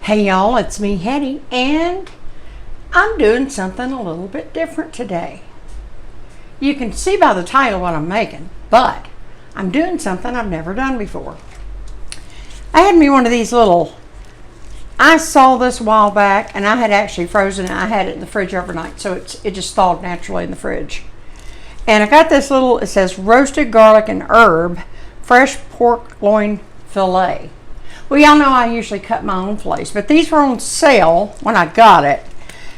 Hey y'all, it's me, Hedy, and I'm doing something a little bit different today. You can see by the title what I'm making, but I'm doing something I've never done before. I had me one of these I saw this a while back, and I had actually frozen it. I had it in the fridge overnight, so it just thawed naturally in the fridge. And I got this it says roasted garlic and herb, fresh pork loin fillet. Well, y'all know I usually cut my own fillets, but these were on sale when I got it.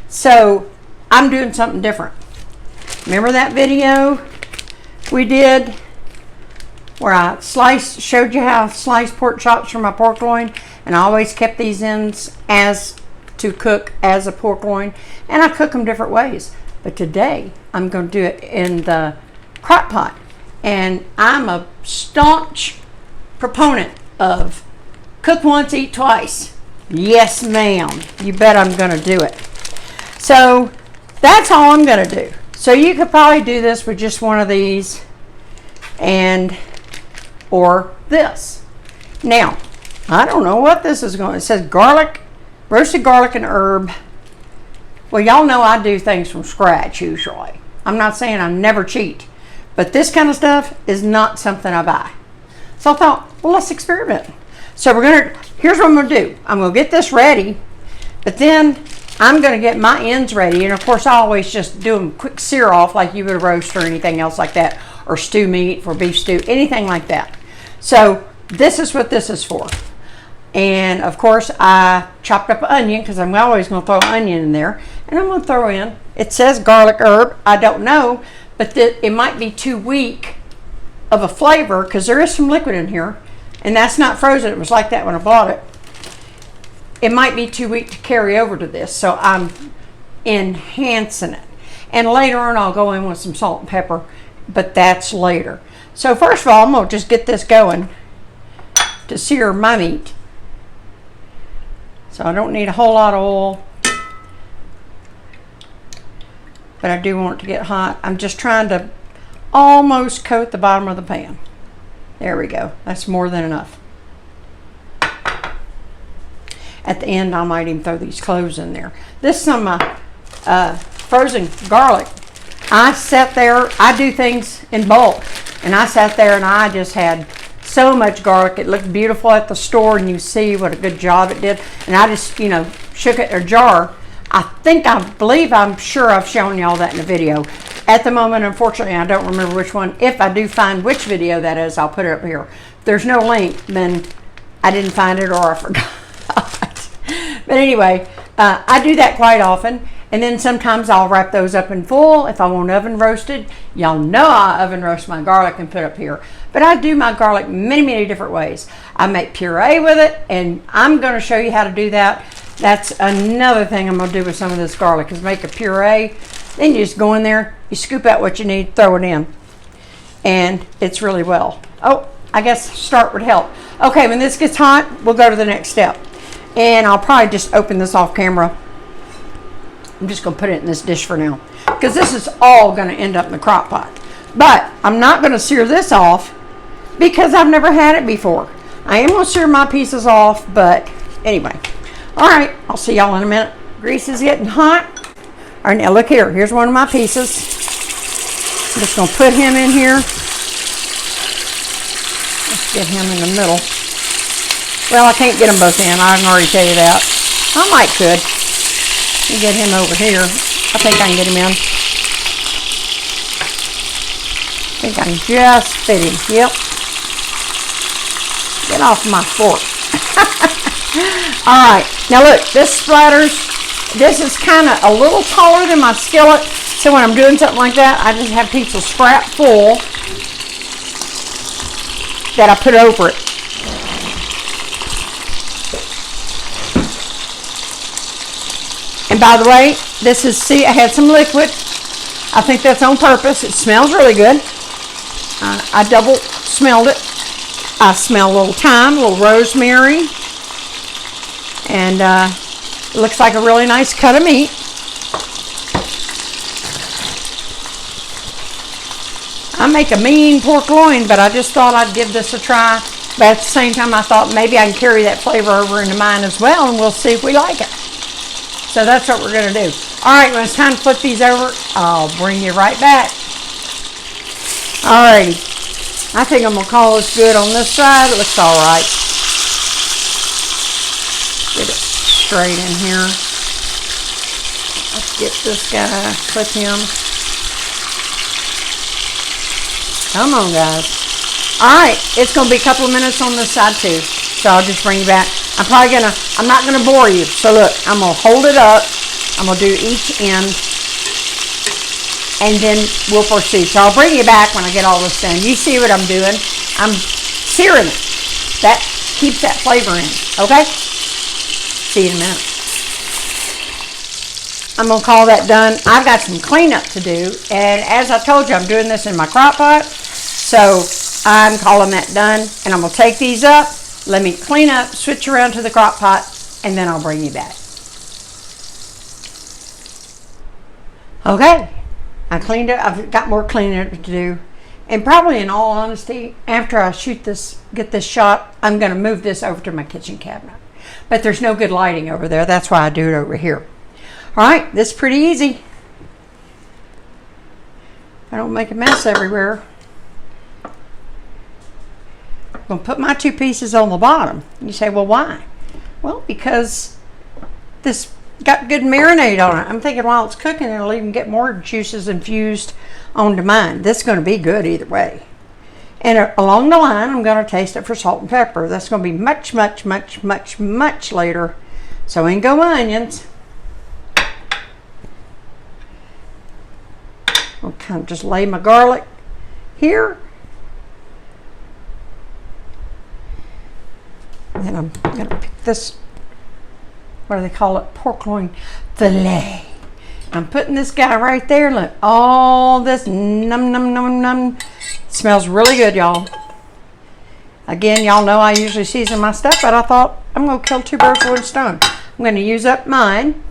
So I'm doing something different. Remember that video we did where I showed you how I sliced pork chops from my pork loin, and I always kept these ends to cook as a pork loin, and I cook them different ways. But today I'm going to do it in the crock pot, and I'm a staunch proponent of cook once, eat twice. Yes, ma'am. You bet I'm going to do it. So that's all I'm going to do. So you could probably do this with just one of these or this. Now, I don't know what this is going to. It says garlic, roasted garlic and herb. Well, y'all know I do things from scratch usually. I'm not saying I never cheat, but this kind of stuff is not something I buy. So I thought, well, let's experiment. So here's what I'm going to do. I'm going to get this ready, but then I'm going to get my ends ready. And of course, I always just do them quick sear off like you would a roast or anything else like that, or stew meat for beef stew, anything like that. So this is what this is for. And of course, I chopped up an onion because I'm always going to throw an onion in there. And I'm going to throw in, it says garlic herb. I don't know, but it might be too weak of a flavor because there is some liquid in here. And that's not frozen. It was like that when I bought it. It might be too weak to carry over to this, so I'm enhancing it. And later on, I'll go in with some salt and pepper, but that's later. So first of all, I'm going to just get this going to sear my meat. So I don't need a whole lot of oil, but I do want it to get hot. I'm just trying to almost coat the bottom of the pan. There we go. That's more than enough. At the end, I might even throw these cloves in there. This is some of my frozen garlic. I sat there. I do things in bulk. And I sat there and I just had so much garlic. It looked beautiful at the store, and you see what a good job it did. And I just, shook it in a jar. I'm sure I've shown y'all that in the video. At the moment, unfortunately, I don't remember which one. If I do find which video that is, I'll put it up here. If there's no link, then I didn't find it or I forgot. But anyway, I do that quite often. And then sometimes I'll wrap those up in foil if I want oven roasted. Y'all know I oven roast my garlic and put up here. But I do my garlic many, many different ways. I make puree with it, and I'm going to show you how to do that. That's another thing I'm going to do with some of this garlic, is make a puree. Then you just go in there, you scoop out what you need, throw it in. And it's really well. Oh, I guess start would help. Okay, when this gets hot, we'll go to the next step. And I'll probably just open this off camera. I'm just going to put it in this dish for now, because this is all going to end up in the crock pot. But I'm not going to sear this off because I've never had it before. I am going to sear my pieces off, but anyway. All right, I'll see y'all in a minute. Grease is getting hot. All right, now look here. Here's one of my pieces. I'm just going to put him in here. Let's get him in the middle. Well, I can't get them both in. I can already tell you that. I might could. Let me get him over here. I think I can get him in. I think I can just fit him. Yep. Get off my fork. All right. Now look, this splatters. This is kind of a little taller than my skillet. So when I'm doing something like that, I just have pieces of scrap full that I put over it. And by the way, I had some liquid. I think that's on purpose. It smells really good. I double smelled it. I smell a little thyme, a little rosemary. And it looks like a really nice cut of meat. I make a mean pork loin, but I just thought I'd give this a try But at the same time, I thought maybe I can carry that flavor over into mine as well, and we'll see if we like it. So that's what we're going to do. All right, when it's time to flip these over, I'll bring you right back. All righty. I think I'm going to call this good on this side. It looks all right. Get it straight in here. Let's get this guy, flip him. Come on, guys. All right, it's going to be a couple of minutes on this side too. So I'll just bring you back. I'm not going to bore you. So look, I'm going to hold it up. I'm going to do each end. And then we'll proceed. So I'll bring you back when I get all this done. You see what I'm doing? I'm searing it. That keeps that flavor in, okay? See you in a minute. I'm going to call that done. I've got some cleanup to do. And as I told you, I'm doing this in my crock pot. So I'm calling that done. And I'm going to take these up. Let me clean up, switch around to the crock pot, and then I'll bring you back. Okay. I cleaned it. I've got more cleaning to do. And probably in all honesty, after I shoot this, get this shot, I'm going to move this over to my kitchen cabinet. But there's no good lighting over there. That's why I do it over here. All right, this is pretty easy. I don't make a mess everywhere. I'm going to put my 2 pieces on the bottom. You say, well, why? Well, because this got good marinade on it. I'm thinking while it's cooking, it'll even get more juices infused onto mine. This is going to be good either way. And along the line, I'm going to taste it for salt and pepper. That's going to be much, much, much, much, much later. So in go my onions. I'll kind of just lay my garlic here. And then I'm going to pick this, what do they call it? Pork loin fillet. I'm putting this guy right there. Look, all this num, num, num, num. It smells really good, y'all. Again, y'all know I usually season my stuff, but I thought I'm going to kill 2 birds with 1 stone. I'm going to use up mine.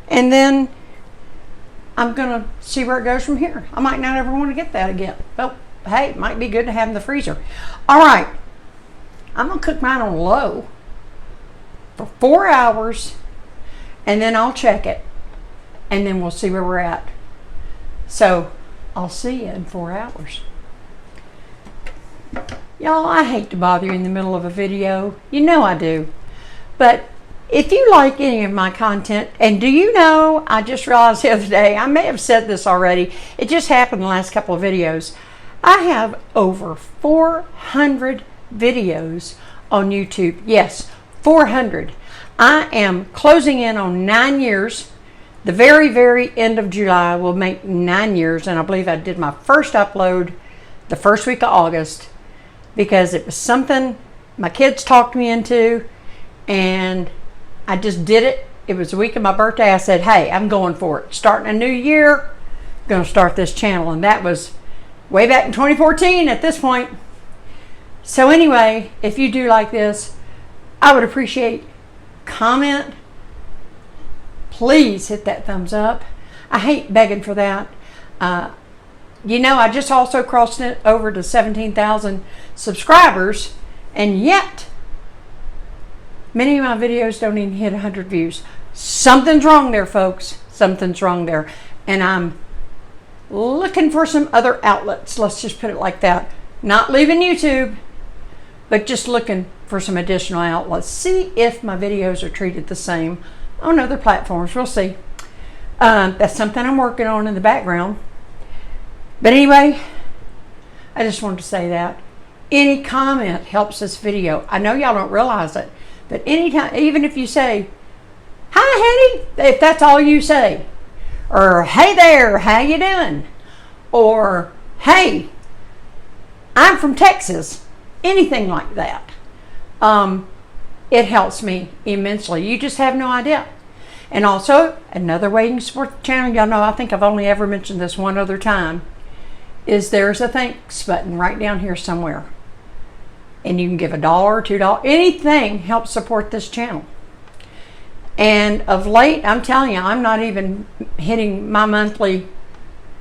And then I'm going to see where it goes from here. I might not ever want to get that again. But hey, it might be good to have in the freezer. All right. I'm going to cook mine on low for 4 hours, and then I'll check it, and then we'll see where we're at. So I'll see you in 4 hours. Y'all, I hate to bother you in the middle of a video. You know I do. But if you like any of my content, and do you know, I just realized the other day, I may have said this already, it just happened in the last couple of videos. I have over 400 videos on YouTube. Yes, 400. I am closing in on 9 years. The very, very end of July will make 9 years, and I believe I did my first upload the first week of August because it was something my kids talked me into, and I just did it. It was the week of my birthday. I said, hey, I'm going for it. Starting a new year, I'm going to start this channel, and that was way back in 2014 at this point. So anyway, if you do like this, I would appreciate comment. Please hit that thumbs up. I hate begging for that. You know, I just also crossed it over to 17,000 subscribers, and yet many of my videos don't even hit 100 views. Something's wrong there, folks. Something's wrong there. And I'm looking for some other outlets. Let's just put it like that. Not leaving YouTube, but just looking for some additional outlets. See if my videos are treated the same on other platforms. We'll see. That's something I'm working on in the background. But anyway, I just wanted to say that. Any comment helps this video. I know y'all don't realize it, but anytime, even if you say, hi, Hedy, if that's all you say, or hey there, how you doing? Or hey, I'm from Texas. Anything like that. It helps me immensely. You just have no idea. And also, another way you can support the channel, y'all know I think I've only ever mentioned this one other time, is there's a thanks button right down here somewhere. And you can give $1, $2, anything helps support this channel. And of late, I'm telling you, I'm not even hitting my monthly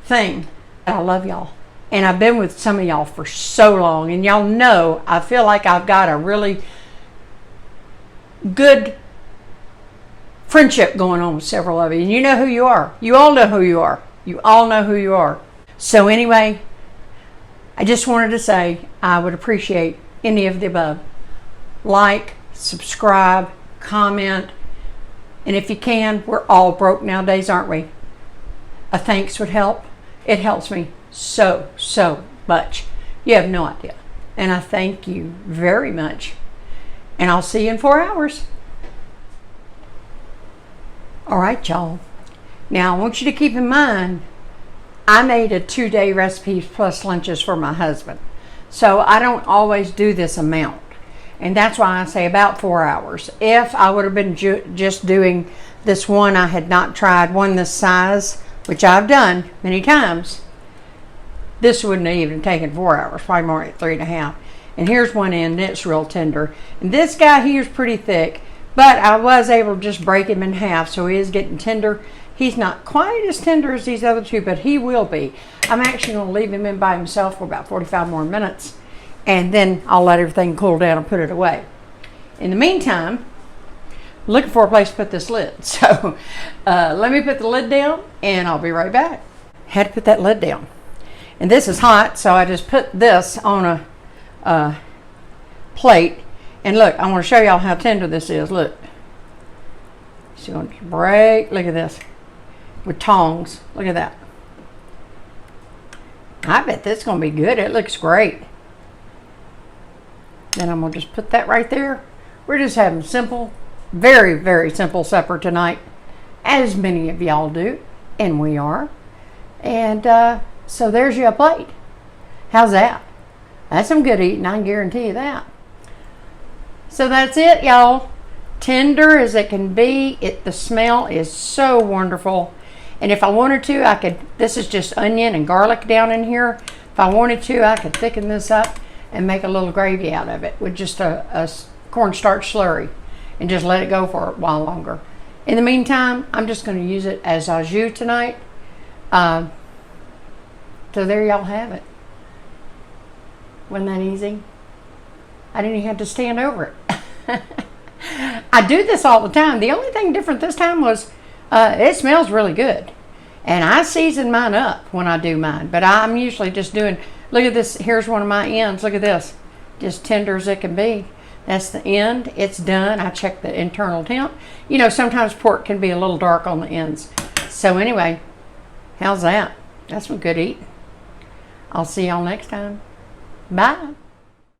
thing. I love y'all. And I've been with some of y'all for so long, and y'all know I feel like I've got a really good friendship going on with several of you. And you know who you are. You all know who you are. You all know who you are. So anyway, I just wanted to say I would appreciate any of the above. Like, subscribe, comment, and if you can, we're all broke nowadays, aren't we? A thanks would help. It helps me so much. You have no idea. And I thank you very much. And I'll see you in 4 hours. All right, y'all. Now, I want you to keep in mind, I made a 2-day recipes plus lunches for my husband. So I don't always do this amount. And that's why I say about 4 hours. If I would have been just doing this one, I had not tried one this size, which I've done many times, this wouldn't have even taken 4 hours, probably more like 3.5. And here's one end, and it's real tender. And this guy here's pretty thick, but I was able to just break him in half, so he is getting tender. He's not quite as tender as these other two, but he will be. I'm actually going to leave him in by himself for about 45 more minutes, and then I'll let everything cool down and put it away. In the meantime, I'm looking for a place to put this lid. So let me put the lid down, and I'll be right back. Had to put that lid down. And this is hot, so I just put this on a plate. And look, I want to show y'all how tender this is. Look. So I'm going to break. Look at this. With tongs. Look at that. I bet this is going to be good. It looks great. Then I'm going to just put that right there. We're just having simple, very simple supper tonight, as many of y'all do, and we are. And so there's your plate. How's that? That's some good eating, I can guarantee you that. So that's it, y'all. Tender as it can be. The smell is so wonderful. And if I wanted to, I could, this is just onion and garlic down in here. If I wanted to, I could thicken this up and make a little gravy out of it with just a cornstarch slurry and just let it go for a while longer. In the meantime, I'm just going to use it as au jus tonight. So there y'all have it. Wasn't that easy? I didn't even have to stand over it. I do this all the time. The only thing different this time was it smells really good. And I season mine up when I do mine. But I'm usually just doing, look at this. Here's one of my ends. Look at this. Just tender as it can be. That's the end. It's done. I check the internal temp. You know, sometimes pork can be a little dark on the ends. So anyway, how's that? That's some good eating. I'll see y'all next time. Bye.